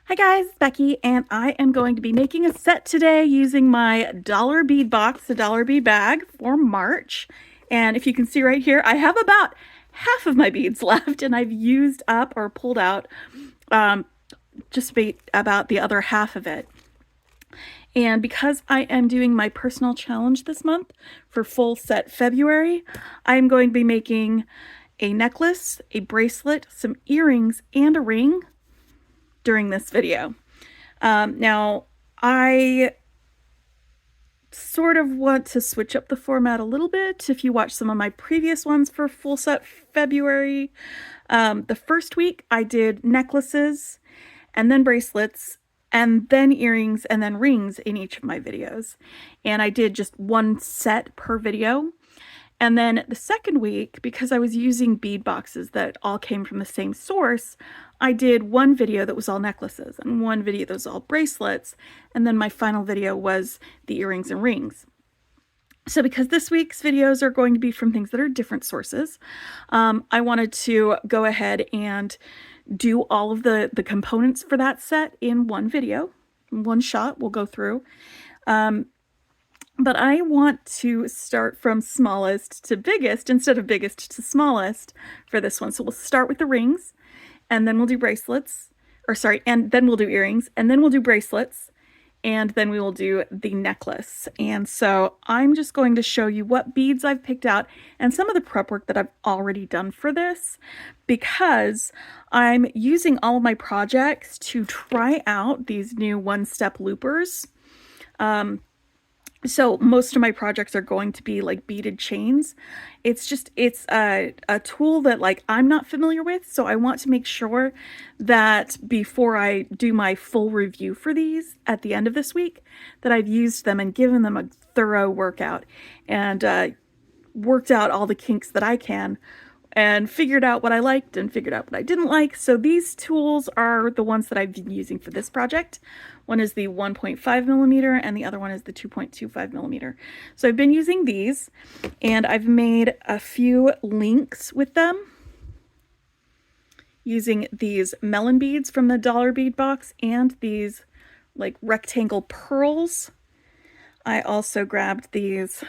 Hi guys, it's Becky, and I am going to be making a set today using my Dollar Bead Box, the Dollar Bead bag for March. And if you can see right here, I have about half of my beads left, and I've used up or pulled out just about the other half of it. And because I am doing my personal challenge this month for full set February, I'm going to be making a necklace, a bracelet, some earrings, and a ring during this video. Now, I sort of want to switch up the format a little bit. If you watch some of my previous ones for full set February, the first week I did necklaces and then bracelets and then earrings and then rings in each of my videos. And I did just one set per video. And then the second week, because I was using bead boxes that all came from the same source, I did one video that was all necklaces and one video that was all bracelets. And then my final video was the earrings and rings. So because this week's videos are going to be from things that are different sources, I wanted to go ahead and do all of the components for that set in one video, one shot we'll go through. But I want to start from smallest to biggest instead of biggest to smallest for this one. So we'll start with the rings, and then we'll do bracelets, and then we'll do earrings, and then we'll do bracelets, and then we will do the necklace. And so I'm just going to show you what beads I've picked out and some of the prep work that I've already done for this, because I'm using all of my projects to try out these new one-step loopers. So most of my projects are going to be like beaded chains. It's a tool that like I'm not familiar with, so I want to make sure that before I do my full review for these at the end of this week, that I've used them and given them a thorough workout and worked out all the kinks that I can and figured out what I liked and figured out what I didn't like. So these tools are the ones that I've been using for this project. One is the 1.5 millimeter and the other one is the 2.25 millimeter. So I've been using these and I've made a few links with them using these melon beads from the Dollar Bead Box and these like rectangle pearls. I also grabbed these,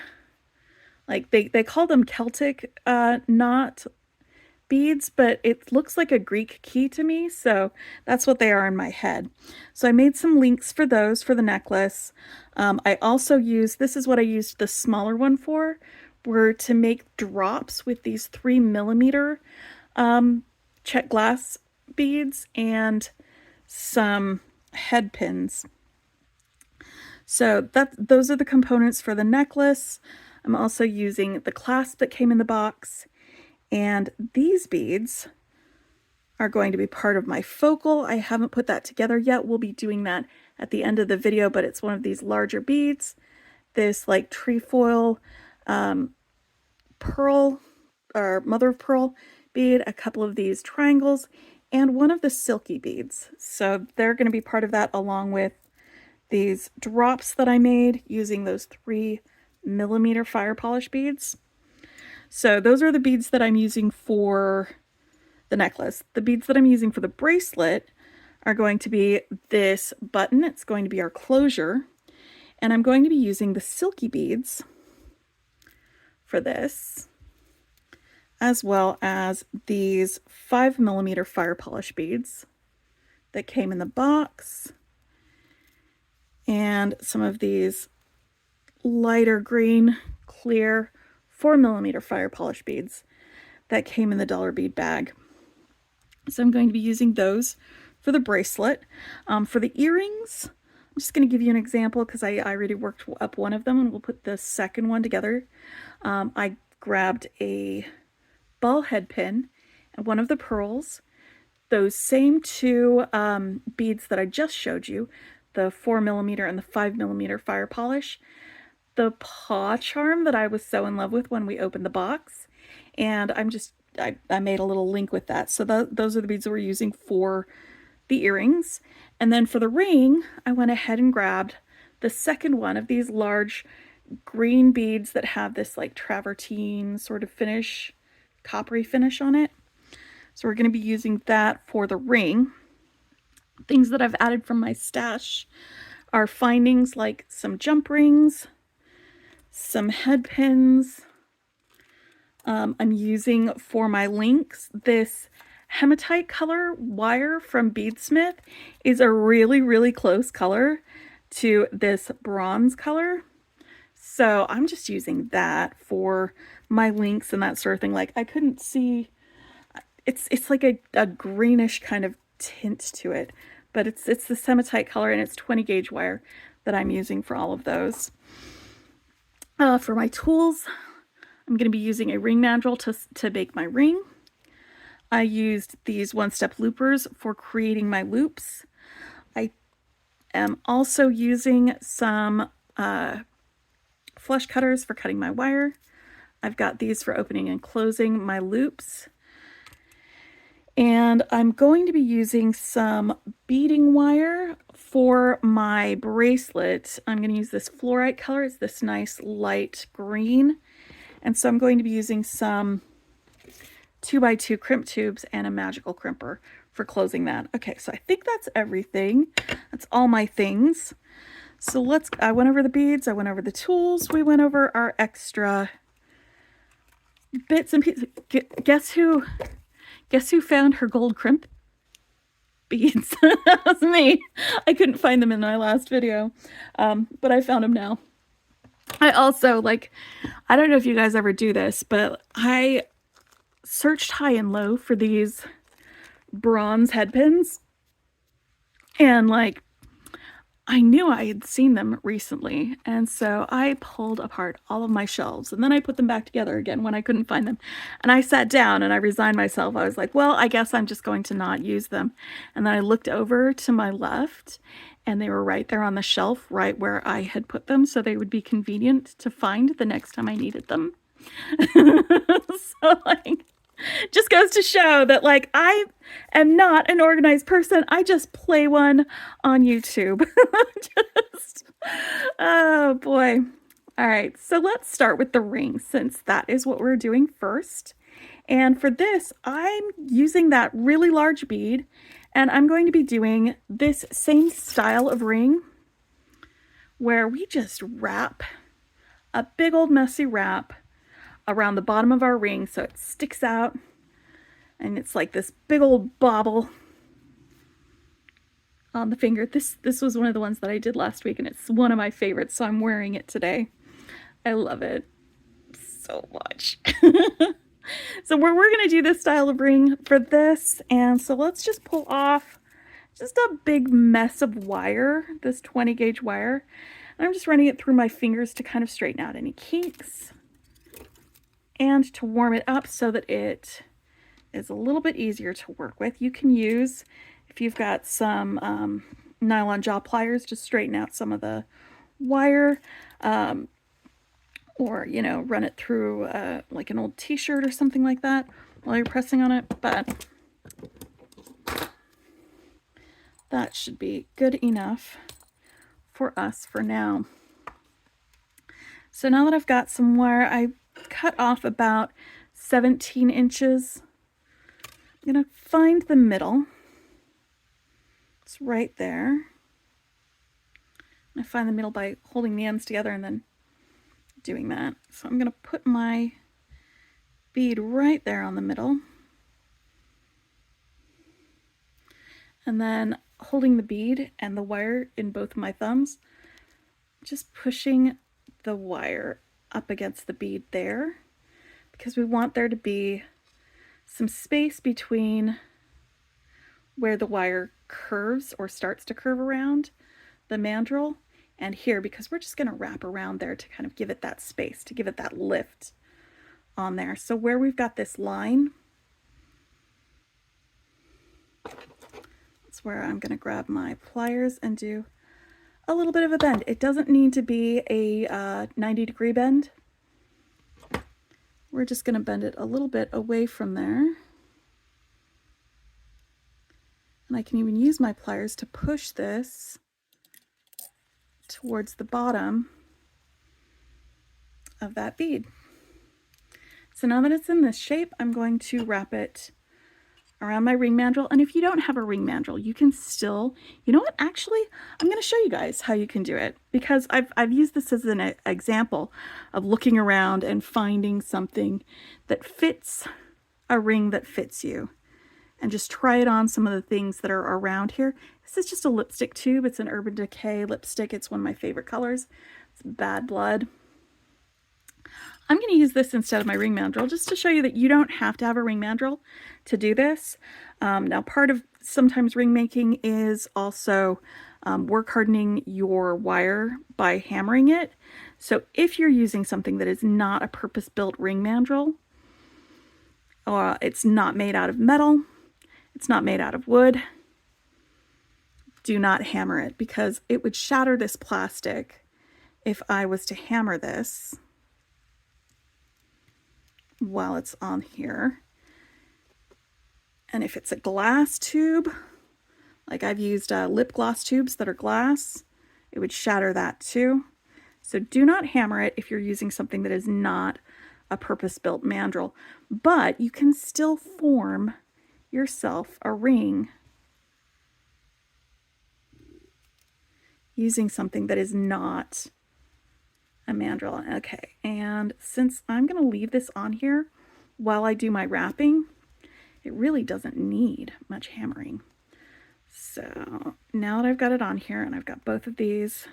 like they call them Celtic knot beads, but it looks like a Greek key to me, so that's what they are in my head. So I made some links for those for the necklace. I also used, this is what I used the smaller one for, were to make drops with these 3 millimeter check glass beads and some head pins. So those are the components for the necklace. I'm also using the clasp that came in the box, and these beads are going to be part of my focal. I haven't put that together yet. We'll be doing that at the end of the video, but it's one of these larger beads, this like trefoil pearl or mother of pearl bead, a couple of these triangles, and one of the silky beads. So they're going to be part of that, along with these drops that I made using those 3 millimeter fire polish beads. So those are the beads that I'm using for the necklace. The beads that I'm using for the bracelet are going to be this button. It's going to be our closure. And I'm going to be using the silky beads for this, as well as these 5 millimeter fire polish beads that came in the box, and some of these lighter green, clear 4 millimeter fire polish beads that came in the Dollar Bead bag. So I'm going to be using those for the bracelet. For the earrings, I'm just going to give you an example because I already worked up one of them, and we'll put the second one together. I grabbed a ball head pin and one of the pearls, those same 2 beads that I just showed you, the 4 millimeter and the 5 millimeter fire polish, the paw charm that I was so in love with when we opened the box, and I made a little link with that. So those are the beads that we're using for the earrings. And then for the ring, I went ahead and grabbed the second one of these large green beads that have this like travertine sort of finish, coppery finish on it. So we're going to be using that for the ring. Things that I've added from my stash are findings like some jump rings, some head pins. I'm using for my links this hematite color wire from Beadsmith. Is a really, really close color to this bronze color. So I'm just using that for my links and that sort of thing. Like I couldn't see, it's like a greenish kind of tint to it, but it's the hematite color, and it's 20 gauge wire that I'm using for all of those. For my tools, I'm going to be using a ring mandrel to make my ring. I used these one-step loopers for creating my loops. I am also using some flush cutters for cutting my wire. I've got these for opening and closing my loops. And I'm going to be using some beading wire for my bracelet. I'm going to use this fluorite color. It's this nice light green. And so I'm going to be using some 2x2 crimp tubes and a magical crimper for closing that. Okay, so I think that's everything. That's all my things. So I went over the beads, I went over the tools, we went over our extra bits and pieces. Guess who found her gold crimp beads? That was me. I couldn't find them in my last video, but I found them now. I also, I don't know if you guys ever do this, but I searched high and low for these bronze head pins, and I knew I had seen them recently, and so I pulled apart all of my shelves, and then I put them back together again when I couldn't find them. And I sat down and I resigned myself. I was like, well, I guess I'm just going to not use them. And then I looked over to my left, and they were right there on the shelf, right where I had put them, so they would be convenient to find the next time I needed them. So, just goes to show that I am not an organized person. I just play one on YouTube. Oh boy. All right, so let's start with the ring, since that is what we're doing first. And for this, I'm using that really large bead, and I'm going to be doing this same style of ring where we just wrap a big old messy wrap around the bottom of our ring so it sticks out, and it's like this big old bobble on the finger. This was one of the ones that I did last week, and it's one of my favorites, so I'm wearing it today. I love it so much. So we're going to do this style of ring for this, and so let's just pull off just a big mess of wire, this 20 gauge wire. And I'm just running it through my fingers to kind of straighten out any kinks and to warm it up so that it is a little bit easier to work with. You can use, if you've got some nylon jaw pliers, to straighten out some of the wire, or, run it through like an old t-shirt or something like that while you're pressing on it. But that should be good enough for us for now. So now that I've got some wire, I cut off about 17 inches. I'm going to find the middle. It's right there. I find the middle by holding the ends together and then doing that. So I'm going to put my bead right there on the middle. And then holding the bead and the wire in both of my thumbs, just pushing the wire up against the bead there, because we want there to be some space between where the wire curves or starts to curve around the mandrel and here, because we're just going to wrap around there to kind of give it that space, to give it that lift on there. So where we've got this line, that's where I'm going to grab my pliers and do a little bit of a bend. It doesn't need to be a 90-degree bend. We're just going to bend it a little bit away from there. And I can even use my pliers to push this towards the bottom of that bead. So now that it's in this shape, I'm going to wrap it around my ring mandrel. And if you don't have a ring mandrel, you can still, you know what, actually, I'm going to show you guys how you can do it, because I've used this as an example of looking around and finding something that fits a ring that fits you. And just try it on some of the things that are around here. This is just a lipstick tube. It's an Urban Decay lipstick. It's one of my favorite colors. It's Bad Blood. I'm going to use this instead of my ring mandrel just to show you that you don't have to have a ring mandrel to do this. Now, part of sometimes ring making is also work hardening your wire by hammering it. So if you're using something that is not a purpose-built ring mandrel, or it's not made out of metal, it's not made out of wood, do not hammer it, because it would shatter this plastic if I was to hammer this while it's on here. And if it's a glass tube, like I've used lip gloss tubes that are glass, it would shatter that too. So do not hammer it if you're using something that is not a purpose-built mandrel, but you can still form yourself a ring using something that is not a mandrel. Okay, and since I'm going to leave this on here while I do my wrapping, it really doesn't need much hammering. So now that I've got it on here and I've got both of these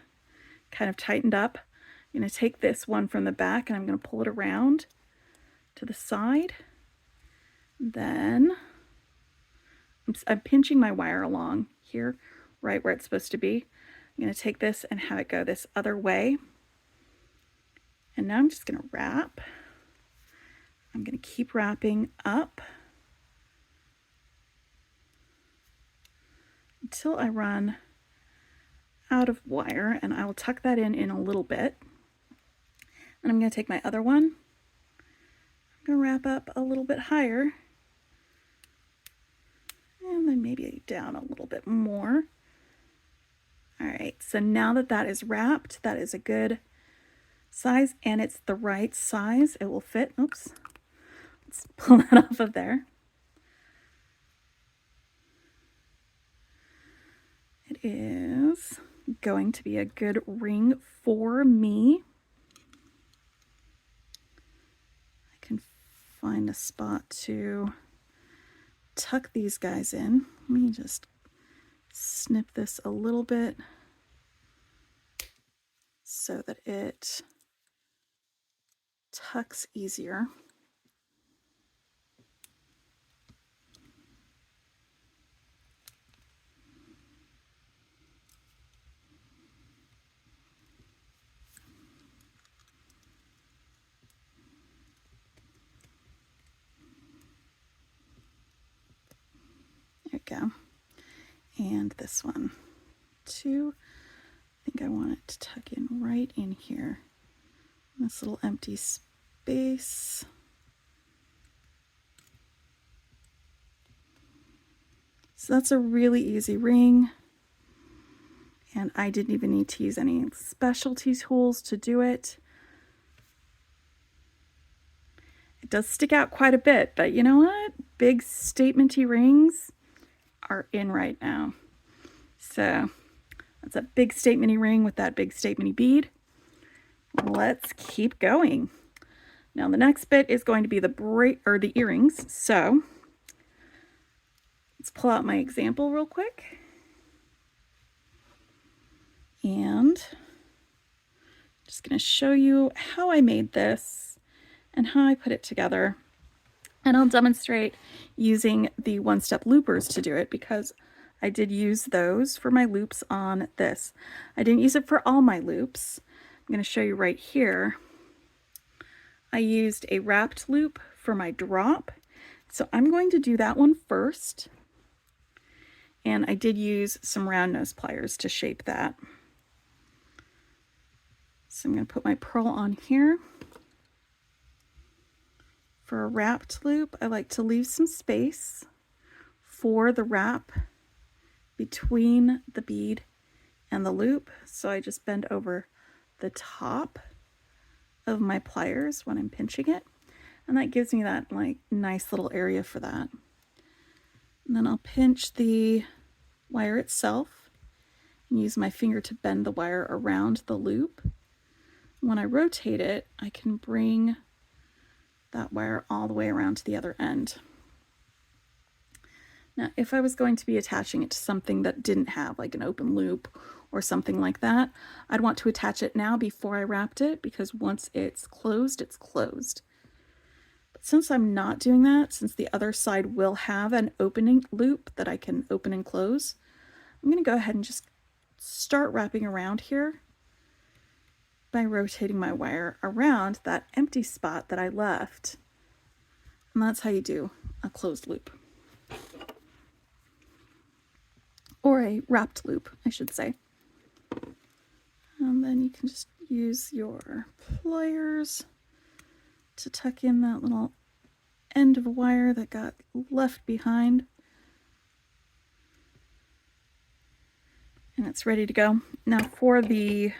kind of tightened up, I'm going to take this one from the back and I'm going to pull it around to the side. Then I'm pinching my wire along here, right where it's supposed to be. I'm going to take this and have it go this other way. And now I'm just going to wrap. I'm going to keep wrapping up until I run out of wire, and I will tuck that in a little bit. And I'm going to take my other one. I'm going to wrap up a little bit higher. And then maybe down a little bit more. All right, so now that that is wrapped, that is a good size, and it's the right size. It will fit. Oops. Let's pull that off of there. It is going to be a good ring for me. I can find a spot to tuck these guys in. Let me just snip this a little bit so that it tucks easier. There we go. And this one too. I think I want it to tuck in right in here. This little empty space. So that's a really easy ring. And I didn't even need to use any specialty tools to do it. It does stick out quite a bit, but you know what? Big statement-y rings are in right now. So that's a big statement-y ring with that big statement-y bead. Let's keep going. Now the next bit is going to be the earrings. So let's pull out my example real quick. And I'm just going to show you how I made this and how I put it together. And I'll demonstrate using the one-step loopers to do it, because I did use those for my loops on this. I didn't use it for all my loops. I'm going to show you right here. I used a wrapped loop for my drop. So I'm going to do that one first. And I did use some round nose pliers to shape that. So I'm going to put my pearl on here. For a wrapped loop, I like to leave some space for the wrap between the bead and the loop. So I just bend over the top of my pliers when I'm pinching it. And that gives me that like nice little area for that. And then I'll pinch the wire itself and use my finger to bend the wire around the loop. When I rotate it, I can bring that wire all the way around to the other end. Now, if I was going to be attaching it to something that didn't have like an open loop or something like that, I'd want to attach it now before I wrapped it, because once it's closed, it's closed. But since I'm not doing that, since the other side will have an opening loop that I can open and close, I'm going to go ahead and just start wrapping around here by rotating my wire around that empty spot that I left. And that's how you do a closed loop. Or a wrapped loop, I should say. And then you can just use your pliers to tuck in that little end of wire that got left behind. And it's ready to go. Now for the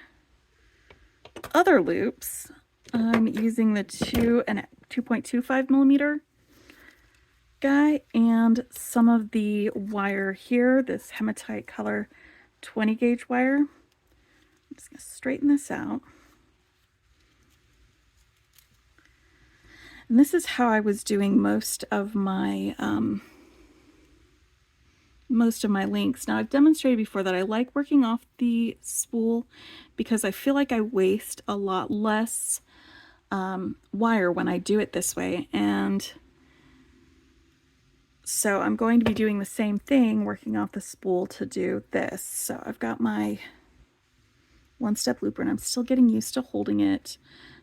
other loops, I'm using the 2.25 millimeter guy and some of the wire here, this hematite color 20 gauge wire. I'm just going to straighten this out. And this is how I was doing most of my links. Now, I've demonstrated before that I like working off the spool because I feel like I waste a lot less wire when I do it this way. And so I'm going to be doing the same thing, working off the spool to do this. So I've got my one-step looper and I'm still getting used to holding it,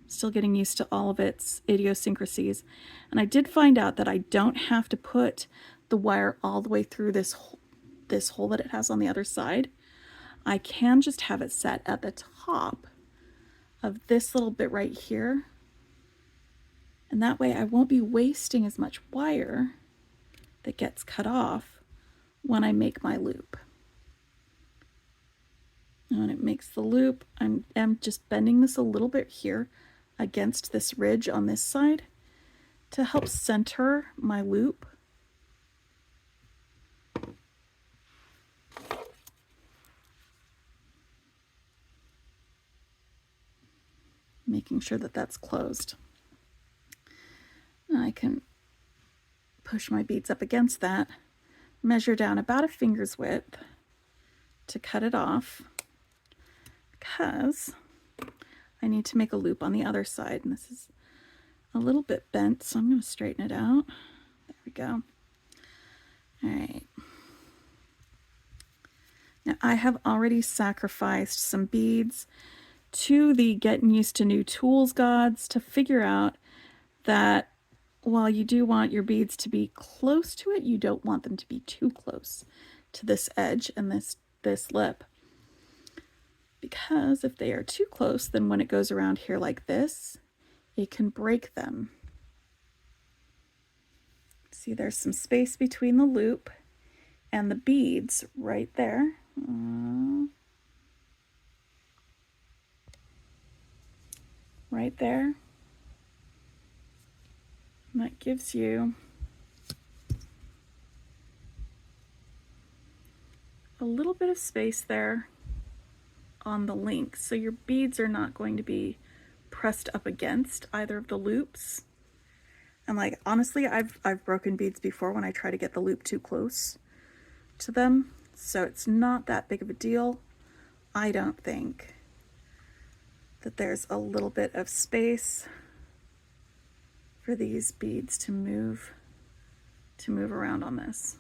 still getting used to all of its idiosyncrasies. And I did find out that I don't have to put the wire all the way through this hole that it has on the other side. I can just have it set at the top of this little bit right here. And that way I won't be wasting as much wire that gets cut off when I make my loop. And when it makes the loop, I'm just bending this a little bit here against this ridge on this side to help center my loop. Making sure that that's closed. I can push my beads up against that, measure down about a finger's width to cut it off, because I need to make a loop on the other side, and this is a little bit bent, so I'm going to straighten it out. There we go. All right. Now I have already sacrificed some beads to the Getting Used to New Tools gods to figure out that while you do want your beads to be close to it, you don't want them to be too close to this edge and this lip. Because if they are too close, then when it goes around here like this, it can break them. See, there's some space between the loop and the beads right there. Right there. And that gives you a little bit of space there on the link, so your beads are not going to be pressed up against either of the loops. And like honestly, I've broken beads before when I try to get the loop too close to them, so it's not that big of a deal. I don't think that there's a little bit of space for these beads to move around on this.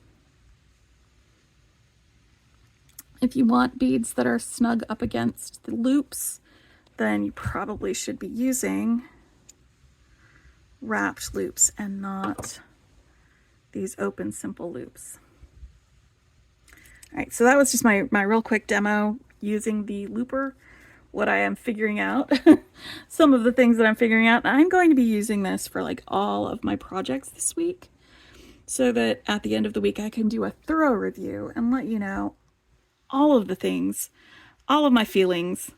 If you want beads that are snug up against the loops, then you probably should be using wrapped loops and not these open simple loops. All right, so that was just my real quick demo using the looper, what I am figuring out, some of the things that I'm figuring out. I'm going to be using this for like all of my projects this week, so that at the end of the week I can do a thorough review and let you know all of the things, all of my feelings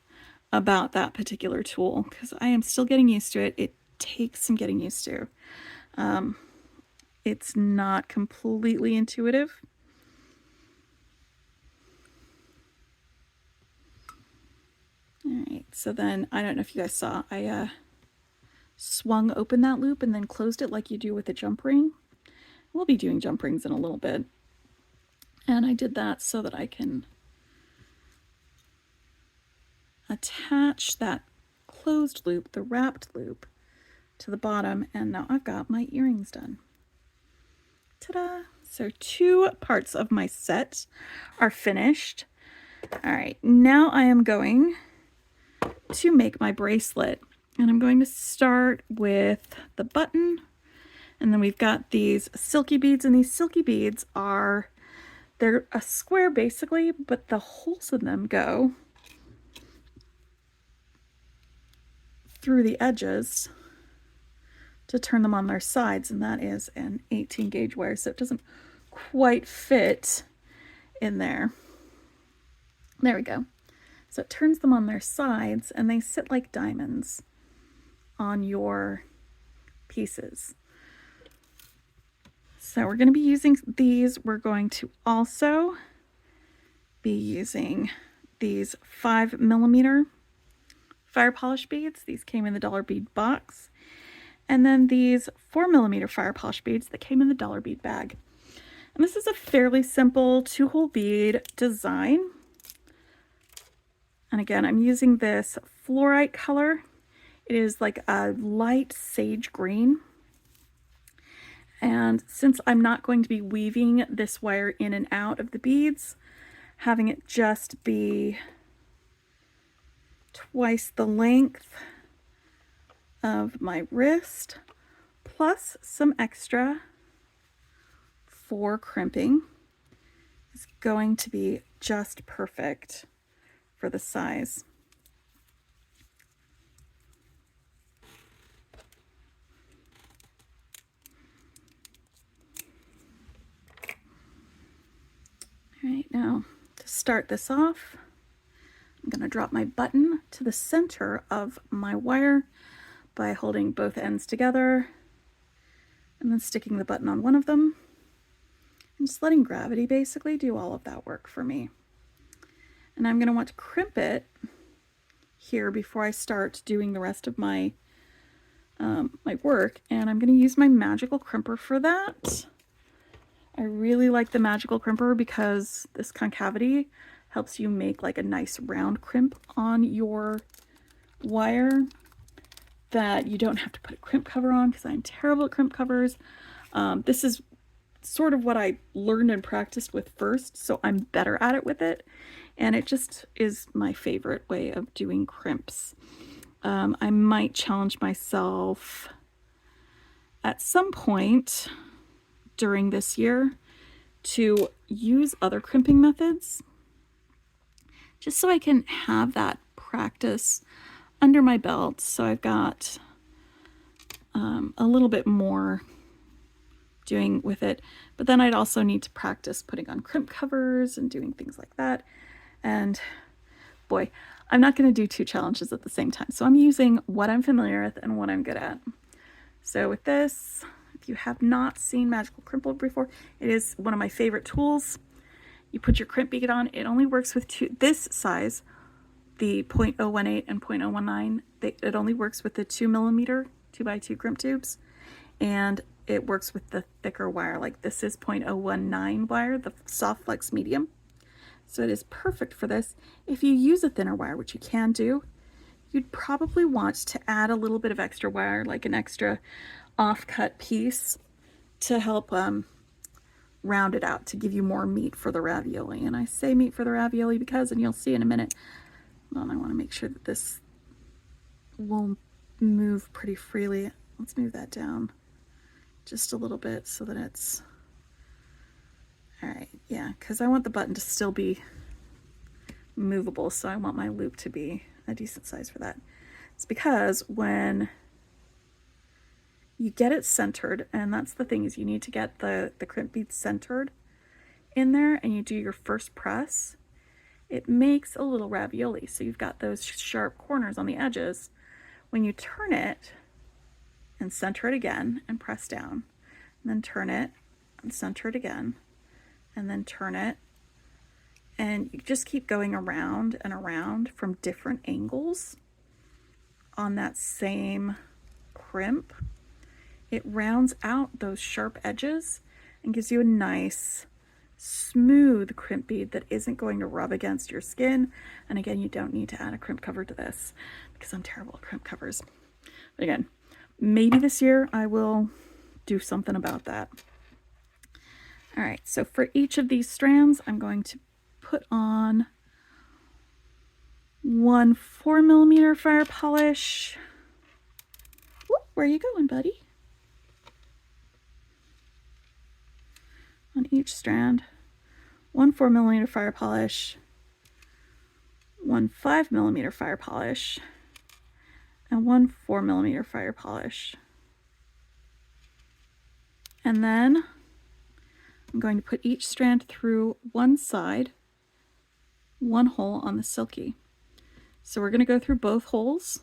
about that particular tool, because I am still getting used to it. It takes some getting used to. it's not completely intuitive. All right, so then I don't know if you guys saw, I swung open that loop and then closed it like you do with a jump ring. We'll be doing jump rings in a little bit. And I did that so that I can attach that closed loop, the wrapped loop, to the bottom, and now I've got my earrings done. Ta-da! So 2 parts of my set are finished. All right, now I am going to make my bracelet, and I'm going to start with the button, and then we've got these silky beads, and these silky beads are, they're a square basically, but the holes in them go through the edges to turn them on their sides, and that is an 18 gauge wire, so it doesn't quite fit in there. There we go. So it turns them on their sides, and they sit like diamonds on your pieces. So we're going to be using these. We're going to also be using these 5mm fire polish beads. These came in the Dollar Bead Box. And then these 4mm fire polish beads that came in the Dollar Bead bag. And this is a fairly simple 2-hole bead design. And again, I'm using this fluorite color. It is like a light sage green. And since I'm not going to be weaving this wire in and out of the beads, having it just be twice the length of my wrist, plus some extra for crimping, is going to be just perfect for the size. All right, now to start this off, I'm going to drop my button to the center of my wire by holding both ends together and then sticking the button on one of them and just letting gravity basically do all of that work for me. And I'm going to want to crimp it here before I start doing the rest of my my work, and I'm going to use my magical crimper for that. I really like the magical crimper because this concavity helps you make like a nice round crimp on your wire that you don't have to put a crimp cover on, because I'm terrible at crimp covers. This is sort of what I learned and practiced with first, so I'm better at it with it, and it just is my favorite way of doing crimps. I might challenge myself at some point during this year to use other crimping methods, just so I can have that practice under my belt, so I've got a little bit more doing with it. But then I'd also need to practice putting on crimp covers and doing things like that. And boy, I'm not going to do 2 challenges at the same time. So I'm using what I'm familiar with and what I'm good at. So with this, if you have not seen magical crimper before, it is one of my favorite tools. You put your crimp bead on. It only works with this size, the 0.018 and 0.019. It only works with the 2mm 2x2 crimp tubes, and it works with the thicker wire. Like this is 0.019 wire, the soft flex medium. So it is perfect for this. If you use a thinner wire, which you can do, you'd probably want to add a little bit of extra wire, like an extra off-cut piece, to help round it out, to give you more meat for the ravioli. And I say meat for the ravioli because, and you'll see in a minute, well, I want to make sure that this will move pretty freely. Let's move that down just a little bit so that it's all right. Yeah, because I want the button to still be movable, so I want my loop to be a decent size for that. It's because when you get it centered, and that's the thing, is you need to get the crimp bead centered in there, and you do your first press, it makes a little ravioli. So you've got those sharp corners on the edges. When you turn it and center it again and press down, and then turn it and center it again, and then turn it. And you just keep going around and around from different angles on that same crimp. It rounds out those sharp edges and gives you a nice smooth crimp bead that isn't going to rub against your skin. And again, you don't need to add a crimp cover to this because I'm terrible at crimp covers. But again, maybe this year I will do something about that. All right, so for each of these strands, I'm going to put on one 4mm fire polish. Whoop, where are you going, buddy? On each strand, one 4mm fire polish, one 5mm fire polish, and one 4mm fire polish. And then I'm going to put each strand through one side, one hole on the silky. So we're going to go through both holes,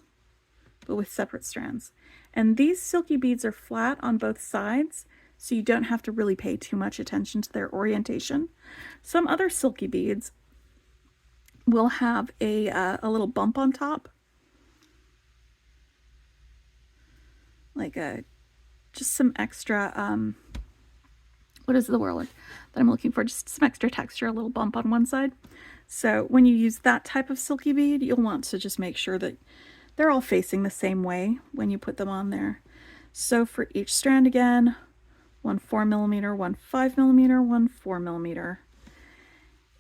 but with separate strands. And these silky beads are flat on both sides, so you don't have to really pay too much attention to their orientation. Some other silky beads will have a little bump on top, like just some extra, what is the word that I'm looking for? Just some extra texture, a little bump on one side. So when you use that type of silky bead, you'll want to just make sure that they're all facing the same way when you put them on there. So for each strand again, one 4mm, one 5mm, one 4mm.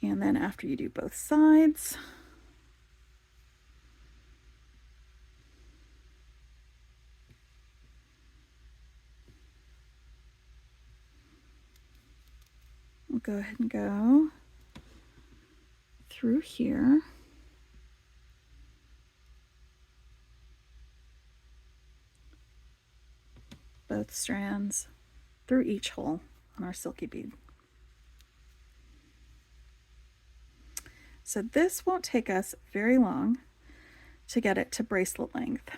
And then after you do both sides, we'll go ahead and go through here. Both strands through each hole on our silky bead. So this won't take us very long to get it to bracelet length.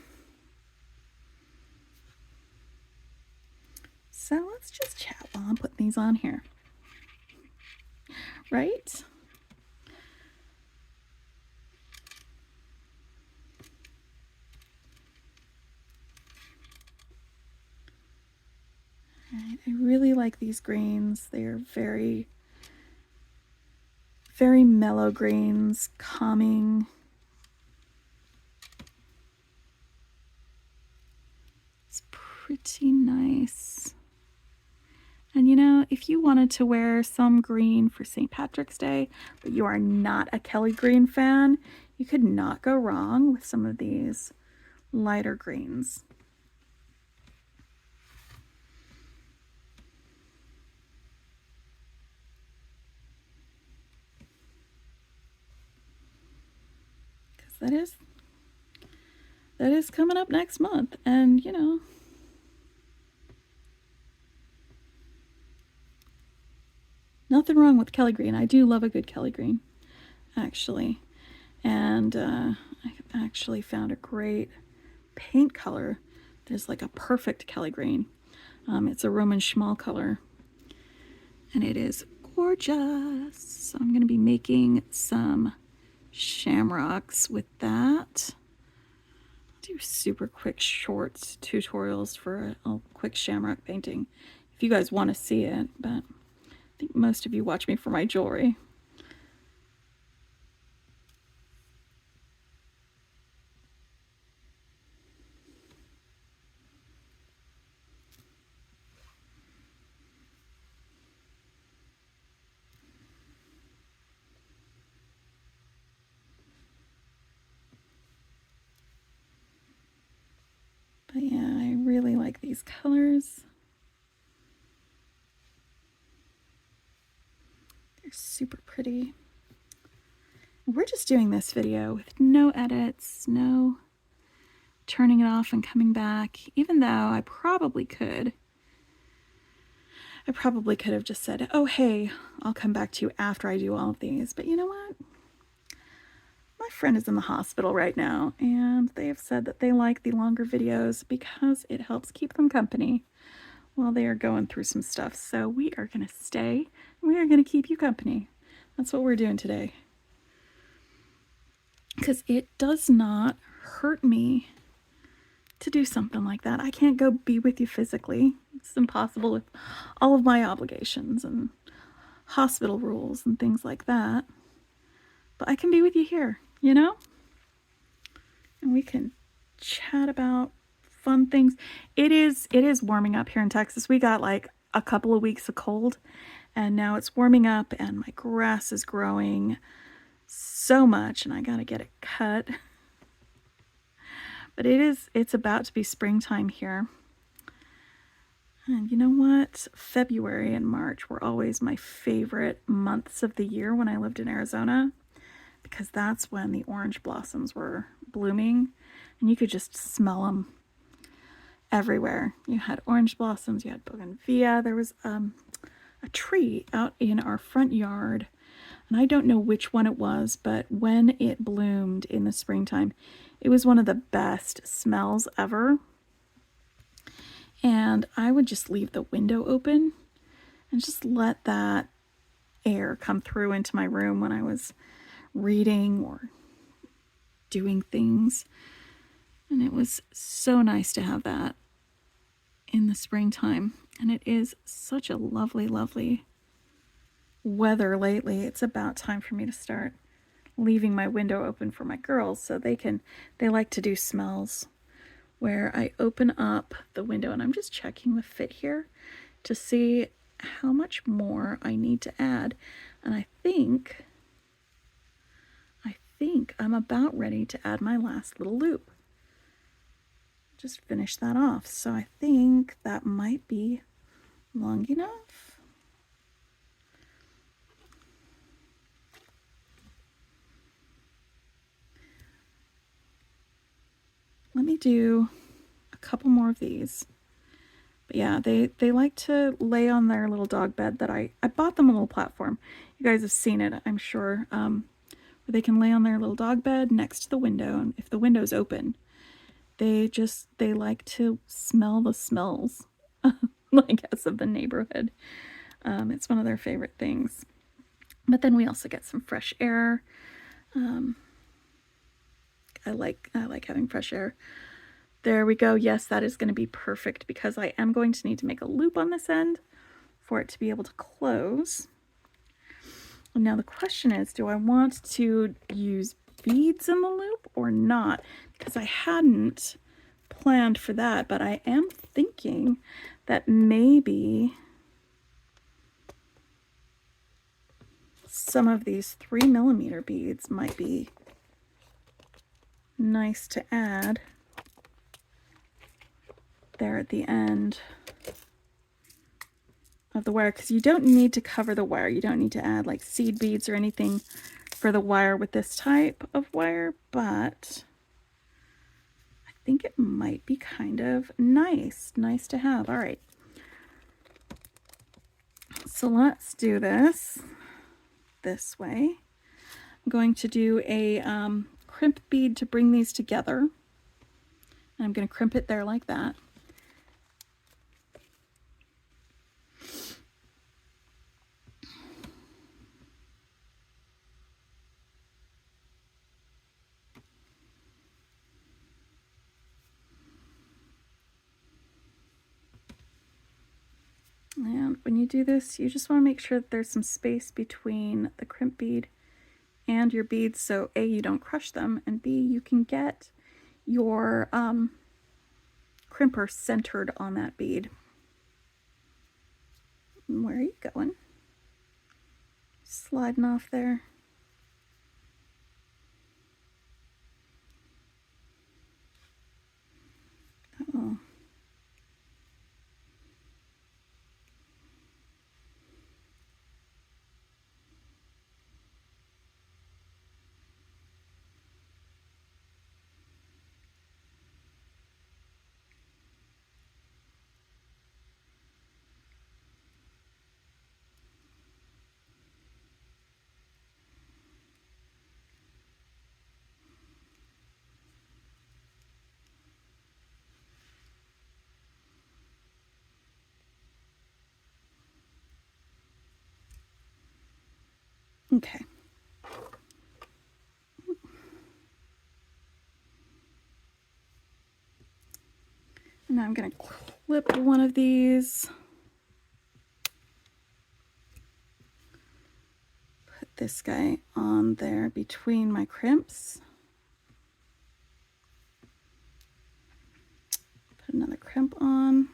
So let's just chat while I'm putting these on here. Right? Right, I really like these greens. They are very, very mellow greens, calming. It's pretty nice. And you know, if you wanted to wear some green for St. Patrick's Day, but you are not a Kelly green fan, you could not go wrong with some of these lighter greens. Because that is coming up next month, and you know, nothing wrong with Kelly green. I do love a good Kelly green, actually. And I actually found a great paint color. There's like a perfect Kelly green. It's a Roman Schmal color, and it is gorgeous. So I'm going to be making some shamrocks with that. Do super quick short tutorials for a quick shamrock painting if you guys want to see it, but I think most of you watch me for my jewelry. But yeah, I really like these colors. They're super pretty. We're just doing this video with no edits, no turning it off and coming back, even though I probably could. I probably could have just said, oh, hey, I'll come back to you after I do all of these. But you know what? My friend is in the hospital right now, and they have said that they like the longer videos because it helps keep them company while they are going through some stuff. So we are going to stay and we are going to keep you company. That's what we're doing today. Because it does not hurt me to do something like that. I can't go be with you physically. It's impossible with all of my obligations and hospital rules and things like that. But I can be with you here, you know? And we can chat about fun things. It is warming up here in Texas. We got like a couple of weeks of cold, and now it's warming up and my grass is growing so much and I got to get it cut. But it's about to be springtime here. And you know what? February and March were always my favorite months of the year when I lived in Arizona, because that's when the orange blossoms were blooming and you could just smell them everywhere. You had orange blossoms, you had bougainvillea. There was a tree out in our front yard, and I don't know which one it was, but when it bloomed in the springtime, it was one of the best smells ever. And I would just leave the window open and just let that air come through into my room when I was reading or doing things. And it was so nice to have that in the springtime. And it is such a lovely, lovely weather lately. It's about time for me to start leaving my window open for my girls so they like to do smells where I open up the window, and I'm just checking the fit here to see how much more I need to add. And I think I'm about ready to add my last little loop. Just finish that off. So I think that might be long enough. Let me do a couple more of these. But yeah, they like to lay on their little dog bed that I bought them a little platform. You guys have seen it, I'm sure. Where they can lay on their little dog bed next to the window, and if the window's open, they like to smell the smells, I guess, of the neighborhood. It's one of their favorite things. But then we also get some fresh air. I like having fresh air. There we go. Yes, that is going to be perfect, because I am going to need to make a loop on this end for it to be able to close. And now the question is, do I want to use beads in the loop or not? Because I hadn't planned for that, but I am thinking that maybe some of these 3mm beads might be nice to add there at the end of the wire, because you don't need to cover the wire. You don't need to add like seed beads or anything for the wire with this type of wire, but I think it might be kind of nice to have. All right, so let's do this way. I'm going to do a crimp bead to bring these together, and I'm going to crimp it there like that. And when you do this, you just want to make sure that there's some space between the crimp bead and your beads, so A, you don't crush them, and B, you can get your crimper centered on that bead. And where are you going? Sliding off there. Oh. Okay. And now I'm going to clip one of these. Put this guy on there between my crimps. Put another crimp on.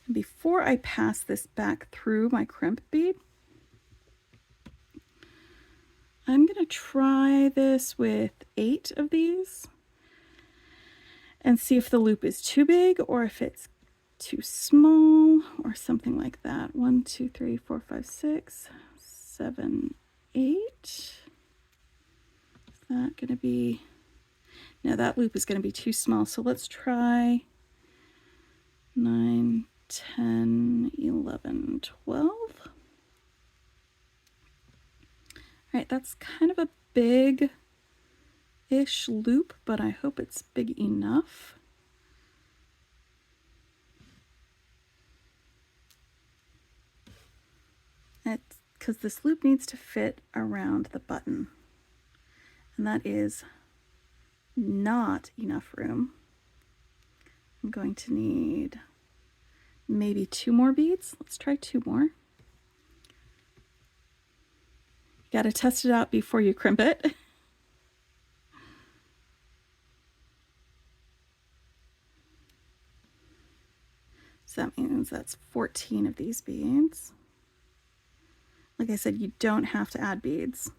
And before I pass this back through my crimp bead, I'm going to try this with 8 of these and see if the loop is too big or if it's too small or something like that. 1, 2, 3, 4, 5, 6, 7, 8. Is that going to be... No, that loop is going to be too small. So let's try 9, 10, 11, 12. All right, that's kind of a big-ish loop, but I hope it's big enough. It's because this loop needs to fit around the button, and that is not enough room. I'm going to need maybe 2 more beads. Let's try 2 more. You got to test it out before you crimp it. So that means that's 14 of these beads. Like I said, you don't have to add beads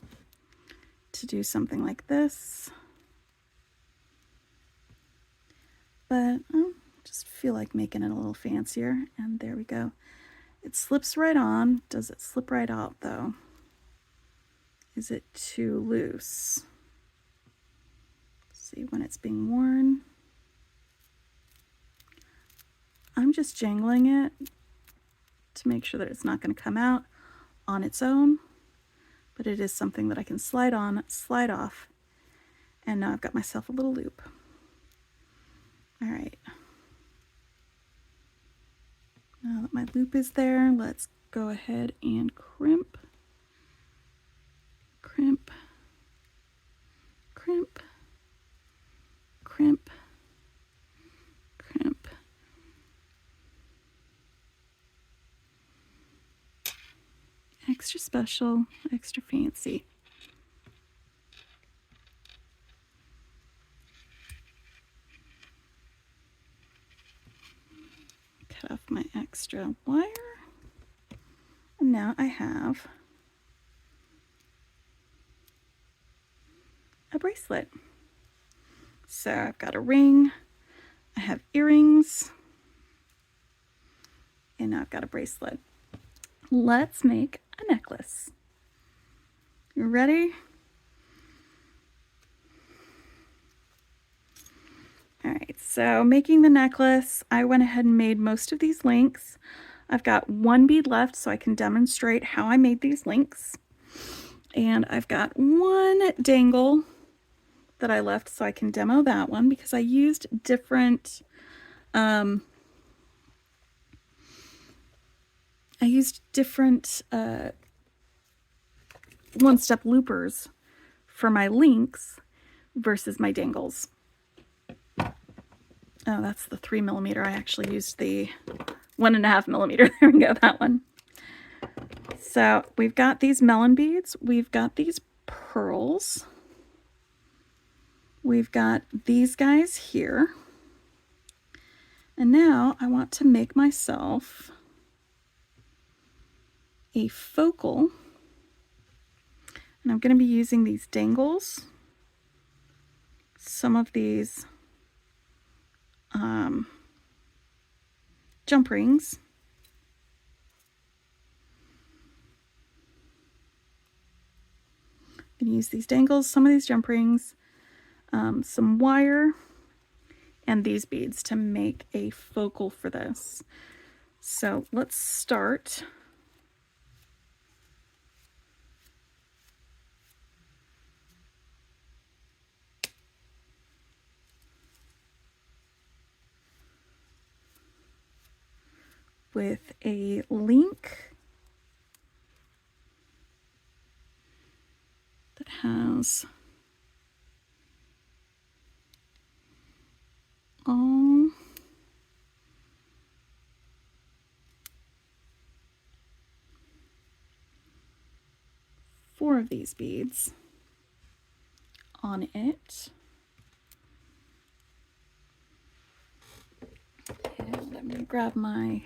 to do something like this. But I just feel like making it a little fancier. And there we go. It slips right on. Does it slip right out though? Is it too loose? Let's see when it's being worn. I'm just jangling it to make sure that it's not going to come out on its own, but it is something that I can slide on, slide off, and now I've got myself a little loop. All right. Now that my loop is there, let's go ahead and crimp, crimp, crimp, crimp, crimp. Extra special, extra fancy. Cut off my extra wire. And now I have a bracelet. So I've got a ring, I have earrings, and now I've got a bracelet. Let's make a necklace. You ready? All right, so making the necklace, I went ahead and made most of these links. I've got 1 bead left so I can demonstrate how I made these links. And I've got 1 dangle that I left so I can demo that one because I used different one-step loopers for my links versus my dangles. Oh, that's the 3mm. I actually used the 1.5mm. There we go, that one. So we've got these melon beads. We've got these pearls. We've got these guys here. And now I want to make myself a focal. And I'm going to be using these dangles, some of these jump rings, I'm going to use these dangles, some of these jump rings, some wire, and these beads to make a focal for this. So let's start with a link that has all four of these beads on it. And I'm going to grab my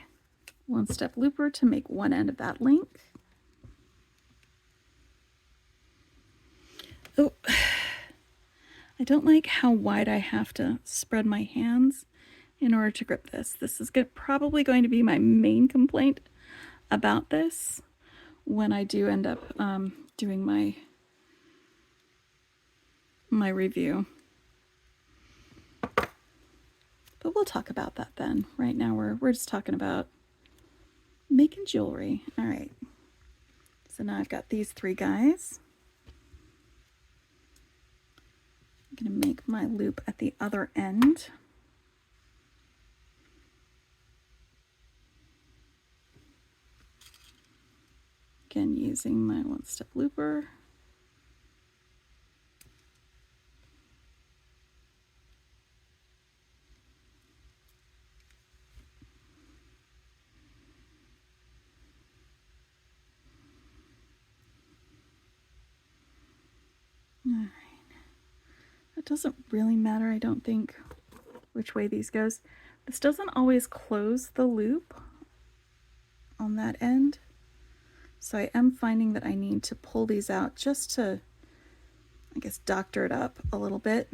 one-step looper to make one end of that link. Oh, I don't like how wide I have to spread my hands in order to grip this. This is probably going to be my main complaint about this when I do end up doing my review. But we'll talk about that then. Right now we're just talking about making jewelry. All right. So now I've got these three guys. I'm going to make my loop at the other end. Again, using my one-step looper. All right. It doesn't really matter, I don't think, which way these goes. This doesn't always close the loop on that end. So I am finding that I need to pull these out just to, I guess, doctor it up a little bit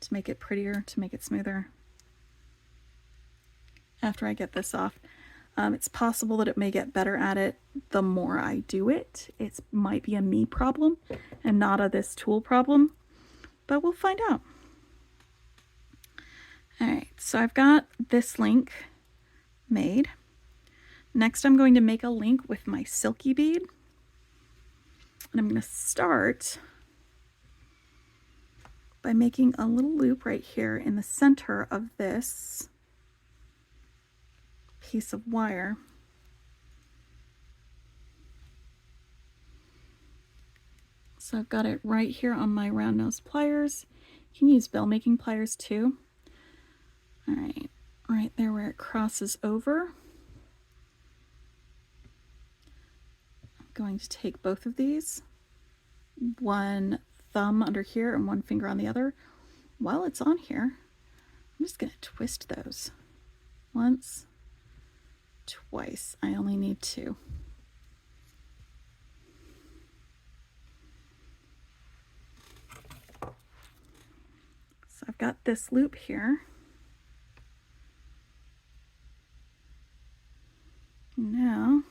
to make it prettier, to make it smoother. After I get this off, it's possible that it may get better at it the more I do it. It might be a me problem and not a this tool problem, but we'll find out. All right, so I've got this link made. Next, I'm going to make a link with my silky bead. And I'm going to start by making a little loop right here in the center of this piece of wire. So I've got it right here on my round nose pliers. You can use bell making pliers too. All right, right there where it crosses over. I'm going to take both of these, one thumb under here and one finger on the other. While it's on here, I'm just going to twist those once, twice. I only need two. So I've got this loop here. Now,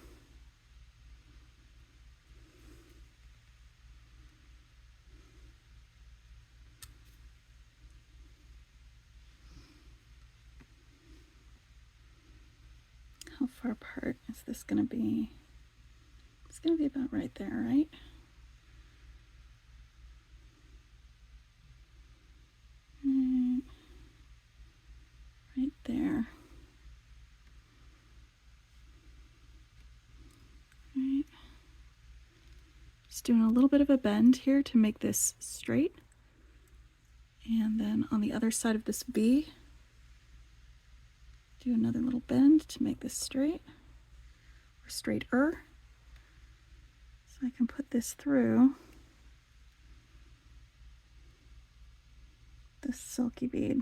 how far apart is this going to be? It's going to be about right there, right? Right there. Right. Just doing a little bit of a bend here to make this straight. And then on the other side of this V, do another little bend to make this straight, or straighter. So I can put this through this silky bead.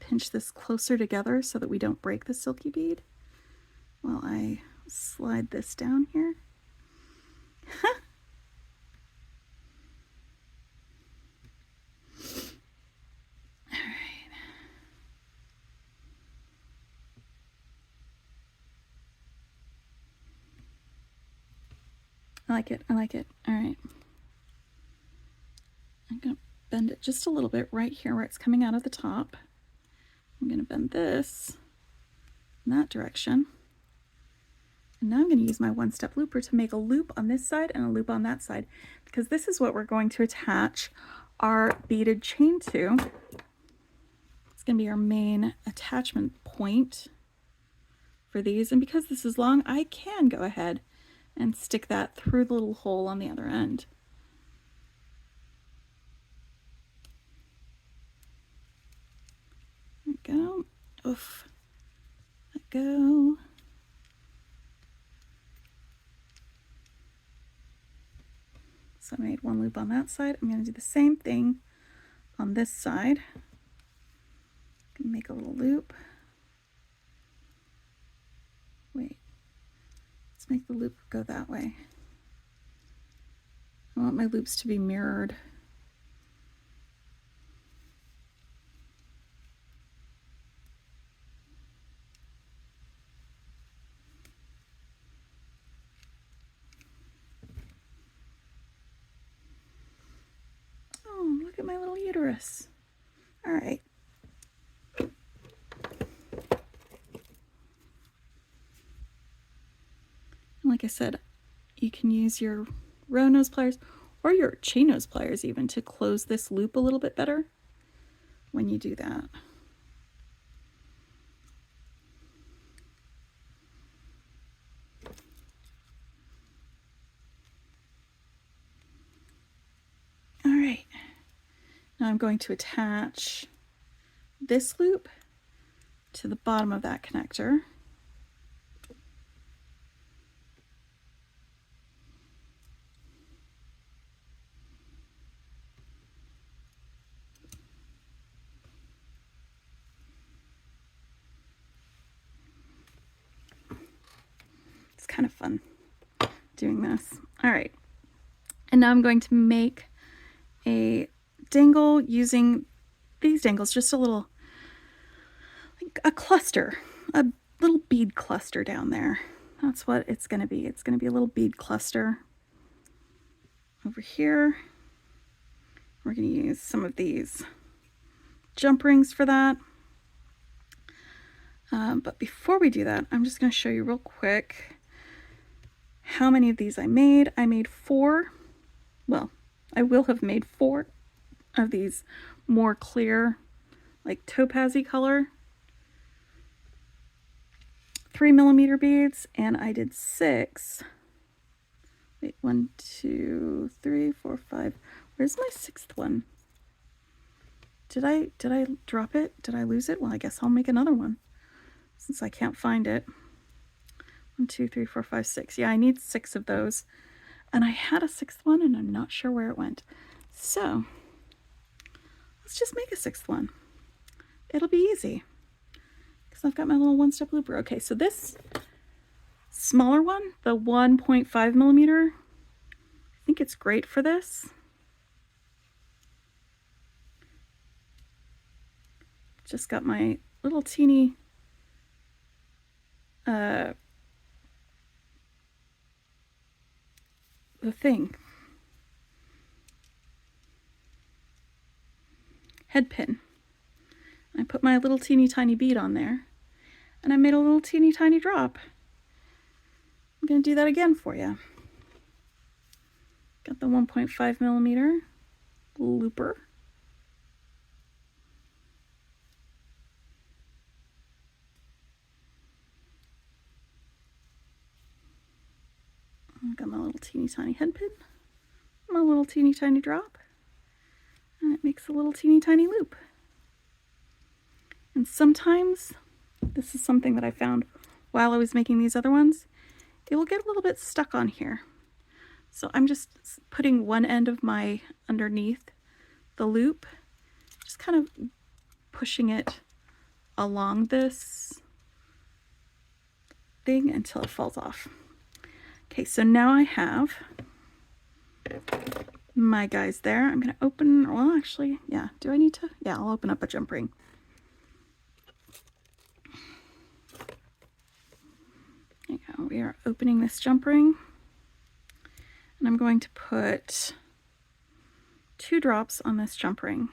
Pinch this closer together so that we don't break the silky bead while I slide this down here. All right. I like it. I like it. All right. I'm going to bend it just a little bit right here where it's coming out of the top. I'm going to bend this in that direction. And now I'm going to use my one-step looper to make a loop on this side and a loop on that side, because this is what we're going to attach our beaded chain to. It's going to be our main attachment point for these, and because this is long, I can go ahead and stick that through the little hole on the other end. There we go. Oof. Let go. So I made one loop on that side. I'm going to do the same thing on this side. Make a little loop. Wait, let's make the loop go that way. I want my loops to be mirrored. Oh, look at my little uterus. All right. Like I said, you can use your row nose pliers or your chain nose pliers even to close this loop a little bit better when you do that. All right, now I'm going to attach this loop to the bottom of that connector. It's kind of fun doing this. All right, and now I'm going to make a dangle using these dangles, just a little, like a cluster, a little bead cluster down there. That's what it's going to be. It's going to be a little bead cluster. Over here, we're going to use some of these jump rings for that. But before we do that, I'm just going to show you real quick how many of these I made. I made 4. Well, I will have made 4 of these more clear, like topaz-y color 3mm beads, and I did 6. Wait, 1, 2, 3, 4, 5. Where's my 6th one? Did I drop it? Did I lose it? Well, I guess I'll make another one since I can't find it. 1, 2, 3, 4, 5, 6. Yeah, I need 6 of those. And I had a 6th one and I'm not sure where it went. So let's just make a 6th one. It'll be easy because I've got my little one-step looper. Okay, so this smaller one, the 1.5mm, I think it's great for this. Just got my little teeny the thing. Head pin. I put my little teeny tiny bead on there and I made a little teeny tiny drop. I'm going to do that again for you. Got the 1.5mm looper. I got my little teeny tiny head pin, my little teeny tiny drop, and it makes a little teeny tiny loop. And sometimes, this is something that I found while I was making these other ones, it will get a little bit stuck on here. So I'm just putting one end of my underneath the loop, just kind of pushing it along this thing until it falls off. Okay, so now I have my guys there. I'm going to open, well, actually, yeah, do I need to? Yeah, I'll open up a jump ring. There you go. We are opening this jump ring, and I'm going to put 2 drops on this jump ring.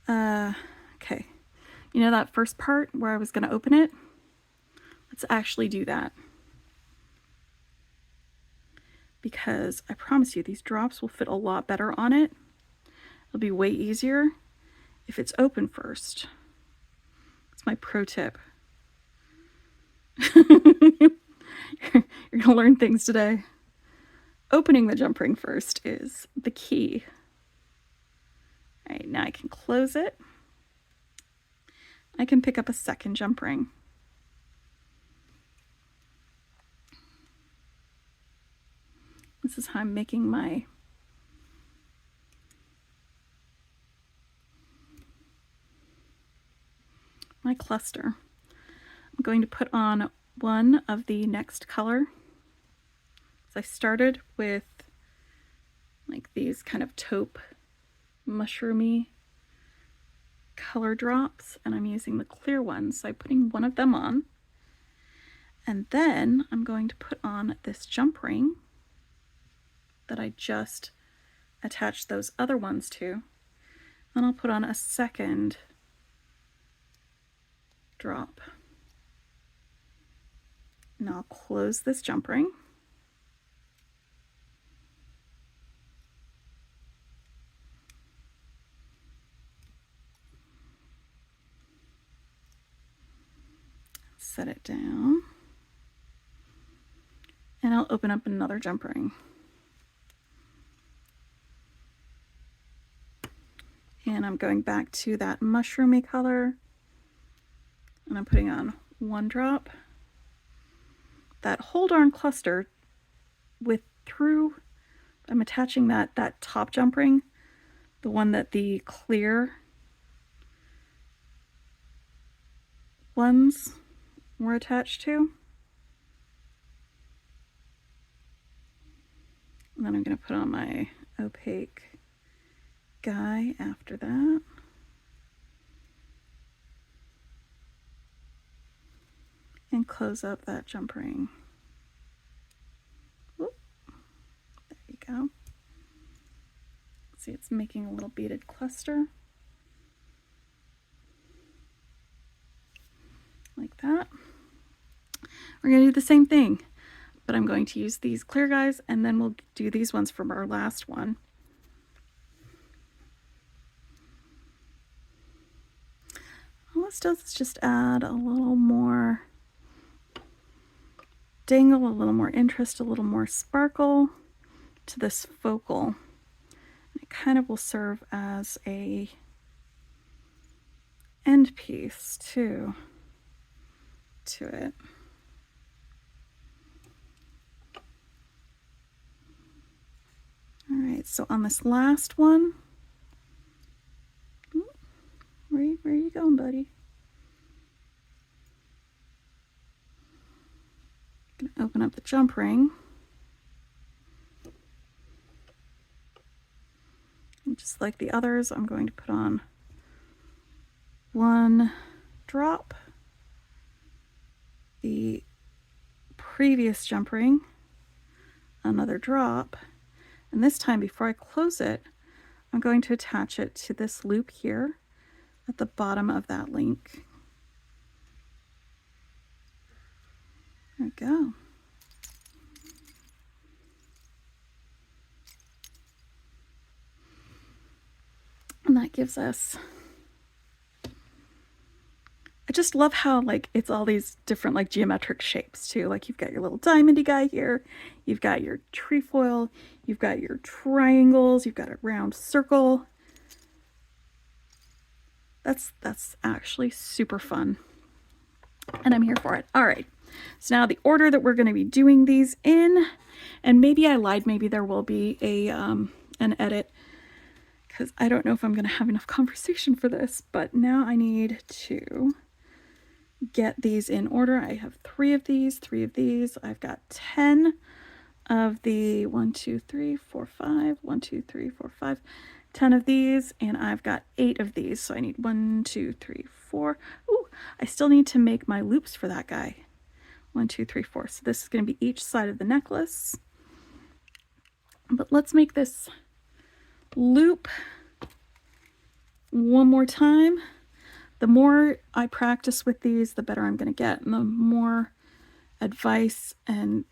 Okay. You know that first part where I was going to open it? Let's actually do that. Because I promise you, these drops will fit a lot better on it. It'll be way easier. if it's open first. That's my pro tip. You're gonna learn things today. Opening the jump ring first is the key. All right, now I can close it. I can pick up a second jump ring. This is how I'm making my cluster. I'm going to put on one of the next color. So I started with like these kind of taupe, mushroomy color drops, and I'm using the clear ones. So I'm putting one of them on. And then I'm going to put on this jump ring that I just attached those other ones to. And I'll put on a second drop. Now I'll close this jump ring. Set it down. And I'll open up another jump ring. And I'm going back to that mushroomy color. And I'm putting on one drop. That whole darn cluster I'm attaching that top jump ring, the one that the clear ones were attached to. And then I'm going to put on my opaque guy after that. And close up that jump ring. Whoop. There you go. See, it's making a little beaded cluster. Like that. We're going to do the same thing, but I'm going to use these clear guys, and then we'll do these ones from our last one. All this does is just add a little more dangle, a little more interest, a little more sparkle to this focal. It kind of will serve as a end piece too to it. All right, so on this last one, where are you going, buddy? I'm gonna open up the jump ring. And just like the others, I'm going to put on one drop, the previous jump ring, another drop, and this time before I close it, I'm going to attach it to this loop here at the bottom of that link. There we go. And that gives us, I just love how like it's all these different like geometric shapes too. Like you've got your little diamondy guy here, you've got your trefoil, you've got your triangles, you've got a round circle. That's actually super fun. And I'm here for it. All right. So now the order that we're going to be doing these in, and maybe I lied, maybe there will be a an edit, because I don't know if I'm going to have enough conversation for this, but now I need to get these in order. I have 3 of these, 3 of these. I've got 10 of the 1, 2, 3, 4, 5, 1, 2, 3, 4, 5, 10 of these, and I've got 8 of these. So I need 1, 2, 3, 4. Ooh, I still need to make my loops for that guy. 1, 2, 3, 4. So this is going to be each side of the necklace. But let's make this loop one more time. The more I practice with these, the better I'm going to get, and the more advice and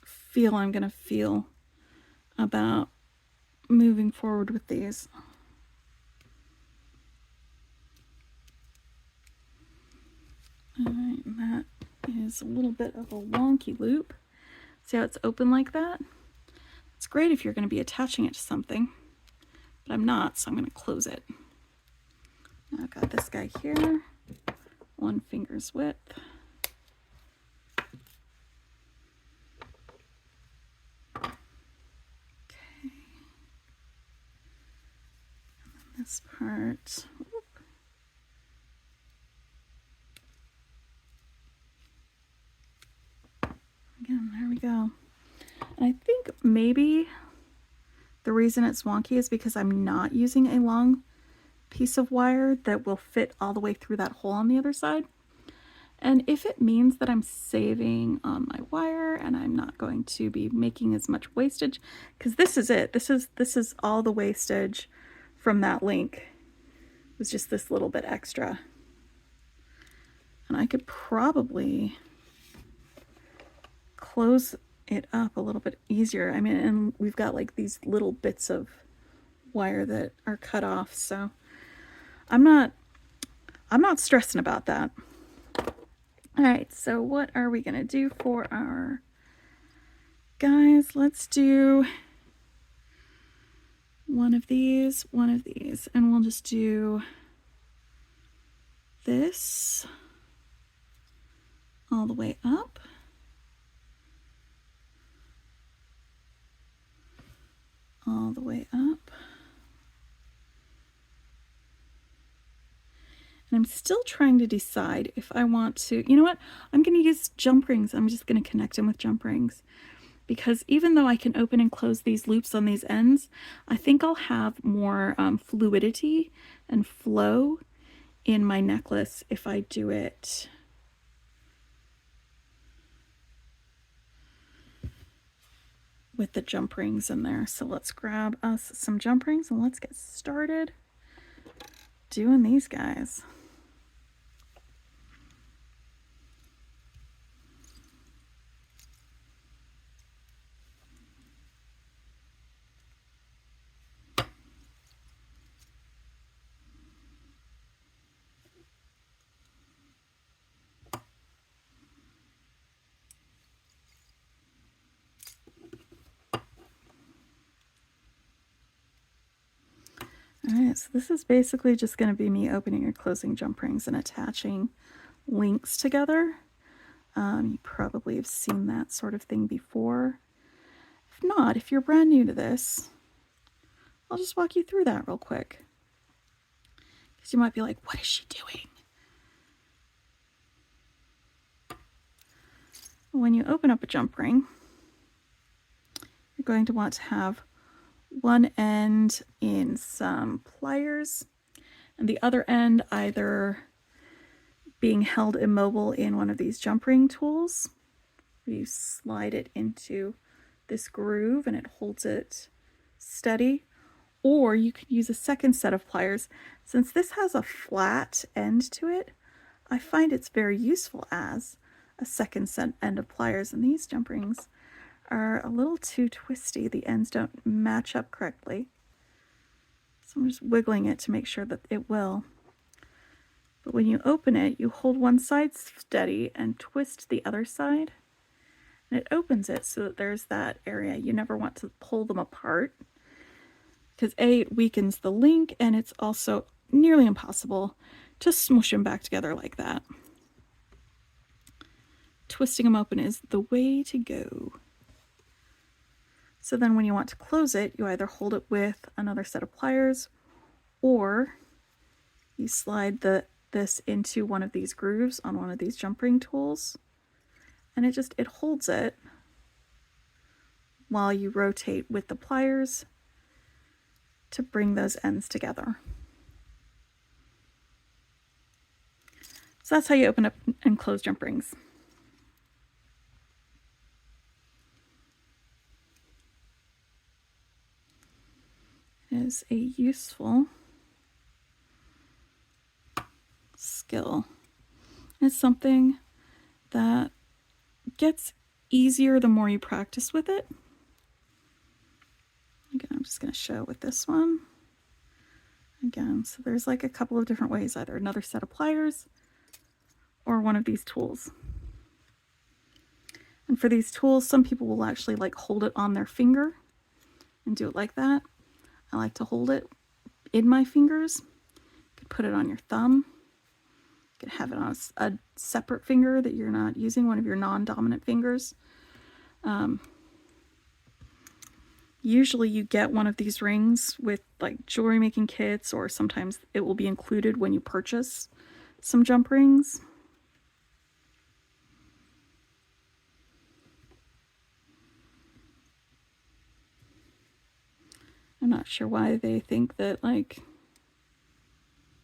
feel I'm going to feel about moving forward with these. Alright, and that is a little bit of a wonky loop. See how it's open like that? It's great if you're going to be attaching it to something, but I'm not, so I'm going to close it. Now I've got this guy here, 1 finger's width. Okay. And then this part. Again, there we go. And I think maybe the reason it's wonky is because I'm not using a long piece of wire that will fit all the way through that hole on the other side. And if it means that I'm saving on my wire and I'm not going to be making as much wastage, because this is it. This is all the wastage from that link. It was just this little bit extra. And I could probably close it up a little bit easier. I mean, and we've got like these little bits of wire that are cut off, so I'm not stressing about that. All right, so what are we gonna do for our guys? Let's do one of these, and we'll just do this all the way up. All the way up. And I'm still trying to decide if I want to, you know what? I'm going to use jump rings. I'm just going to connect them with jump rings. Because even though I can open and close these loops on these ends, I think I'll have more fluidity and flow in my necklace if I do it with the jump rings in there. So let's grab us some jump rings and let's get started doing these guys. Alright, so this is basically just going to be me opening or closing jump rings and attaching links together. You probably have seen that sort of thing before. If not, if you're brand new to this, I'll just walk you through that real quick. Because you might be like, what is she doing? When you open up a jump ring, you're going to want to have one end in some pliers and the other end either being held immobile in one of these jump ring tools. You slide it into this groove and it holds it steady, or you could use a second set of pliers. Since this has a flat end to it, I find it's very useful as a second set end of pliers, and these jump rings are a little too twisty. The ends don't match up correctly. So I'm just wiggling it to make sure that it will. But when you open it, you hold one side steady and twist the other side. And it opens it so that there's that area. You never want to pull them apart because A, it weakens the link, and it's also nearly impossible to smush them back together like that. Twisting them open is the way to go. So then when you want to close it, you either hold it with another set of pliers, or you slide this into one of these grooves on one of these jump ring tools, and it holds it while you rotate with the pliers to bring those ends together. So that's how you open up and close jump rings. It is a useful skill. It's something that gets easier the more you practice with it. Again, I'm just going to show with this one. Again, so there's like a couple of different ways, either another set of pliers or one of these tools. And for these tools, some people will actually like hold it on their finger and do it like that. I like to hold it in my fingers. You could put it on your thumb. You could have it on a separate finger that you're not using, one of your non-dominant fingers. Usually you get one of these rings with like jewelry making kits, or sometimes it will be included when you purchase some jump rings. I'm not sure why they think that like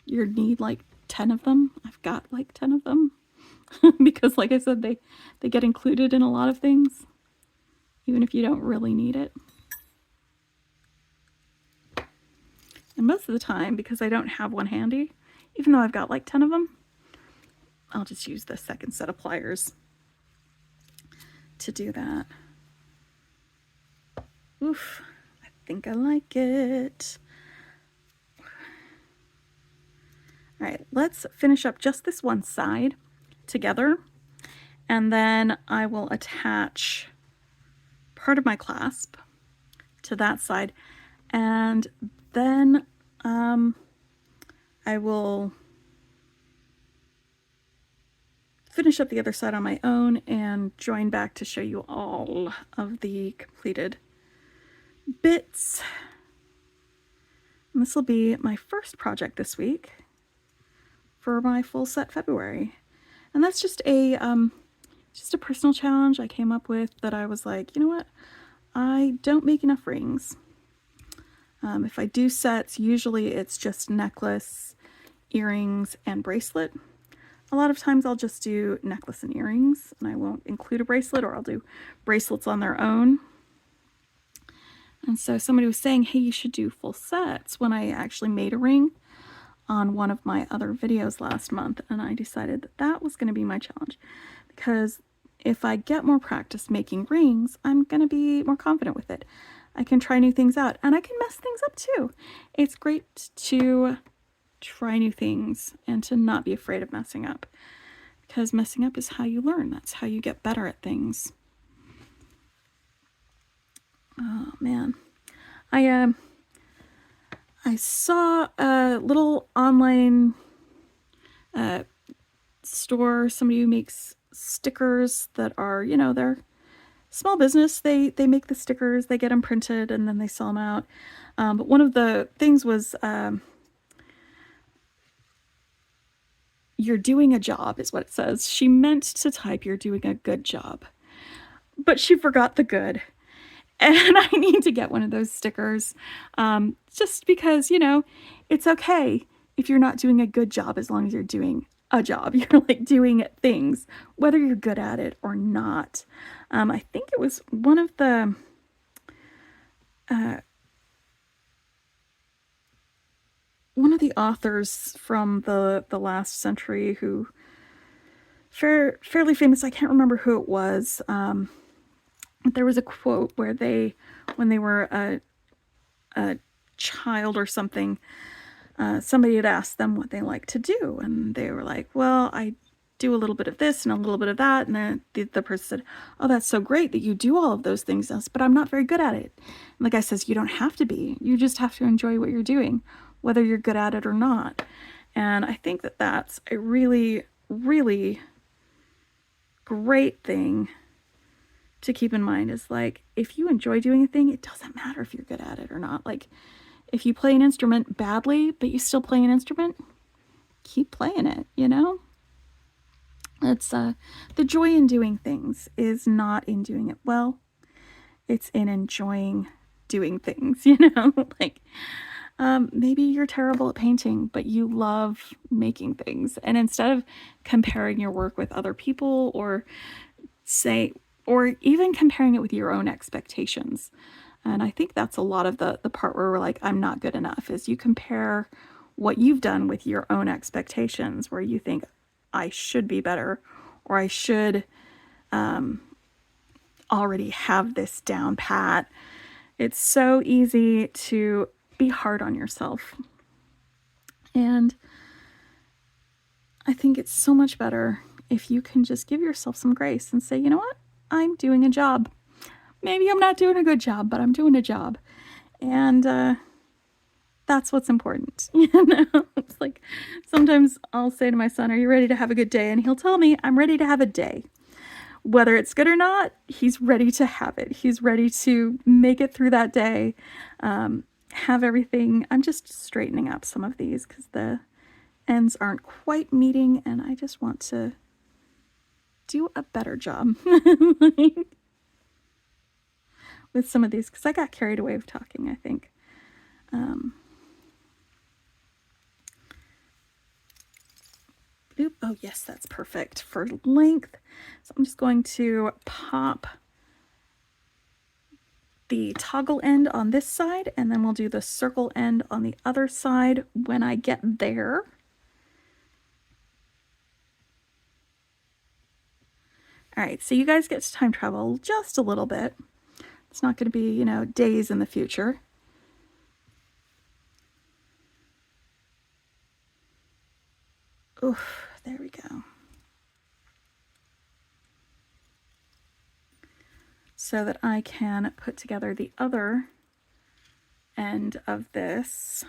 you need like 10 of them. I've got like 10 of them because like I said, they get included in a lot of things, even if you don't really need it. And most of the time, because I don't have one handy, even though I've got like 10 of them, I'll just use the second set of pliers to do that. Oof, I think I like it. All right, let's finish up just this one side together, and then I will attach part of my clasp to that side, and then I will finish up the other side on my own and join back to show you all of the completed bits. And this will be my first project this week for my full set February. And that's just a personal challenge I came up with that I was like, you know what? I don't make enough rings. If I do sets, usually it's just necklace, earrings, and bracelet. A lot of times I'll just do necklace and earrings, and I won't include a bracelet, or I'll do bracelets on their own. And so somebody was saying, hey, you should do full sets, when I actually made a ring on one of my other videos last month, and I decided that that was going to be my challenge, because if I get more practice making rings, I'm going to be more confident with it. I can try new things out, and I can mess things up too. It's great to try new things and to not be afraid of messing up, because messing up is how you learn. That's how you get better at things. Oh man, I saw a little online store, somebody who makes stickers that are, you know, they're small business. They make the stickers, they get them printed, and then they sell them out. But one of the things was you're doing a job is what it says. She meant to type you're doing a good job, but she forgot the good. And I need to get one of those stickers, just because, you know, it's okay if you're not doing a good job as long as you're doing a job. You're like doing things, whether you're good at it or not. I think it was one of the authors from the last century who fairly famous. I can't remember who it was. There was a quote where when they were a child or something, somebody had asked them what they like to do, and they were like, well, I do a little bit of this and a little bit of that, and then the person said, oh, that's so great that you do all of those things, but I'm not very good at it. And the guy says, you don't have to be. You just have to enjoy what you're doing, whether you're good at it or not. And I think that that's a really, really great thing to keep in mind, is like, if you enjoy doing a thing, it doesn't matter if you're good at it or not. Like, if you play an instrument badly, but you still play an instrument, keep playing it, you know? It's the joy in doing things is not in doing it well. It's in enjoying doing things, you know? Like, maybe you're terrible at painting, but you love making things. And instead of comparing your work with other people, or even comparing it with your own expectations. And I think that's a lot of the part where we're like, I'm not good enough, is you compare what you've done with your own expectations, where you think, I should be better, or I should already have this down pat. It's so easy to be hard on yourself. And I think it's so much better if you can just give yourself some grace and say, you know what, I'm doing a job. Maybe I'm not doing a good job, but I'm doing a job. And that's what's important. You know, it's like sometimes I'll say to my son, are you ready to have a good day? And he'll tell me, I'm ready to have a day. Whether it's good or not, he's ready to have it. He's ready to make it through that day, have everything. I'm just straightening up some of these because the ends aren't quite meeting, and I just want to do a better job with some of these because I got carried away with talking, I think. Oh yes, that's perfect for length. So I'm just going to pop the toggle end on this side, and then we'll do the circle end on the other side when I get there. All right, so you guys get to time travel just a little bit. It's not going to be, you know, days in the future. Oof, there we go. So that I can put together the other end of this.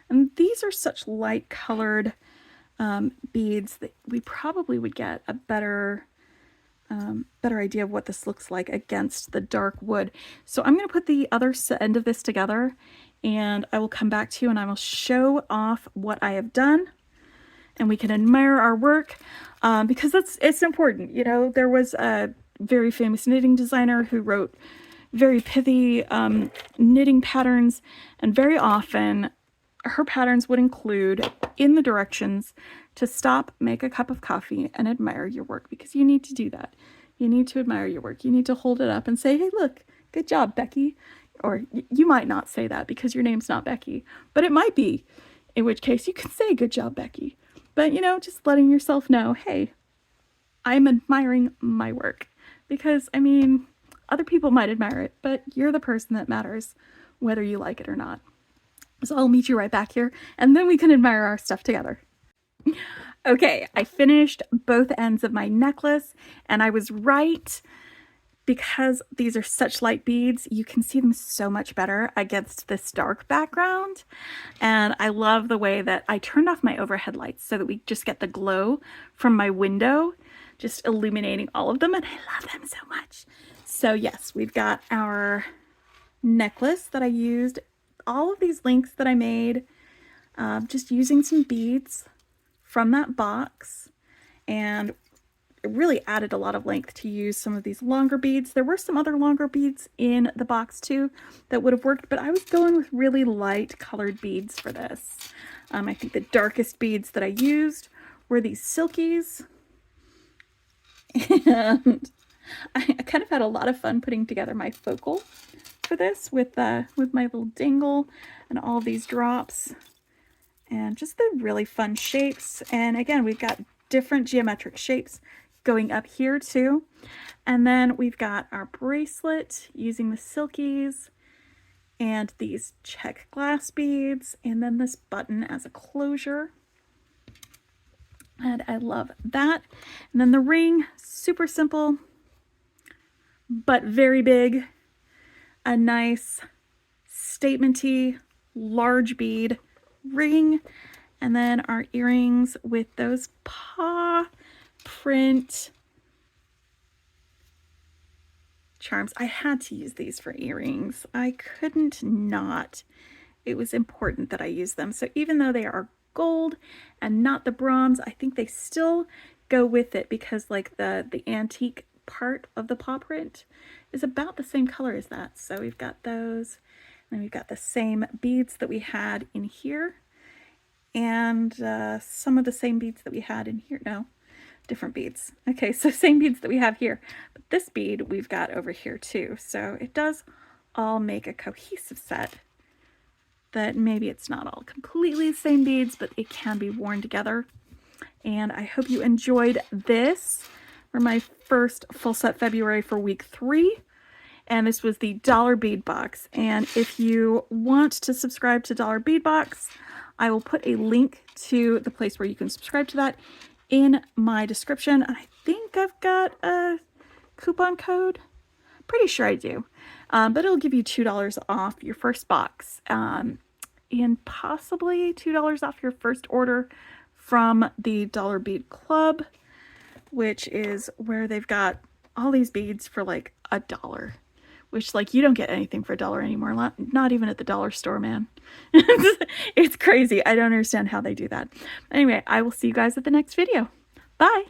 And these are such light colored beads that we probably would get a better idea of what this looks like against the dark wood. So I'm going to put the other end of this together, and I will come back to you and I will show off what I have done, and we can admire our work because it's important. You know, there was a very famous knitting designer who wrote very pithy knitting patterns, and very often her patterns would include in the directions to stop, make a cup of coffee, and admire your work, because you need to do that. You need to admire your work. You need to hold it up and say, hey, look, good job, Becky. Or you might not say that because your name's not Becky, but it might be, in which case you can say, good job, Becky. But, you know, just letting yourself know, hey, I'm admiring my work. Because, I mean, other people might admire it, but you're the person that matters, whether you like it or not. So I'll meet you right back here, and then we can admire our stuff together. Okay, I finished both ends of my necklace, and I was right. Because these are such light beads, you can see them so much better against this dark background. And I love the way that I turned off my overhead lights so that we just get the glow from my window, just illuminating all of them, and I love them so much. So yes, we've got our necklace that I used, all of these links that I made, just using some beads from that box, and it really added a lot of length to use some of these longer beads. There were some other longer beads in the box too that would have worked, but I was going with really light colored beads for this. I think the darkest beads that I used were these silkies, and I kind of had a lot of fun putting together my focal for this with my little dangle and all these drops and just the really fun shapes. And again, we've got different geometric shapes going up here too. And then we've got our bracelet using the silkies and these check glass beads, and then this button as a closure. And I love that. And then the ring, super simple, but very big. A nice statement-y large bead ring. And then our earrings with those paw print charms. I had to use these for earrings. I couldn't not. It was important that I use them. So even though they are gold and not the bronze, I think they still go with it, because like the antique part of the paw print is about the same color as that. So we've got those, and we've got the same beads that we had in here, and some of the same beads that we had in here. No, different beads. Okay, so same beads that we have here, but this bead we've got over here too. So it does all make a cohesive set that maybe it's not all completely the same beads, but it can be worn together. And I hope you enjoyed this for my first full set February for week 3. And this was the Dollar Bead Box. And if you want to subscribe to Dollar Bead Box, I will put a link to the place where you can subscribe to that in my description. I think I've got a coupon code. Pretty sure I do. But it'll give you $2 off your first box, and possibly $2 off your first order from the Dollar Bead Club, which is where they've got all these beads for like $1, which, like, you don't get anything for $1 anymore. Not even at the dollar store, man. It's crazy. I don't understand how they do that. Anyway, I will see you guys at the next video. Bye.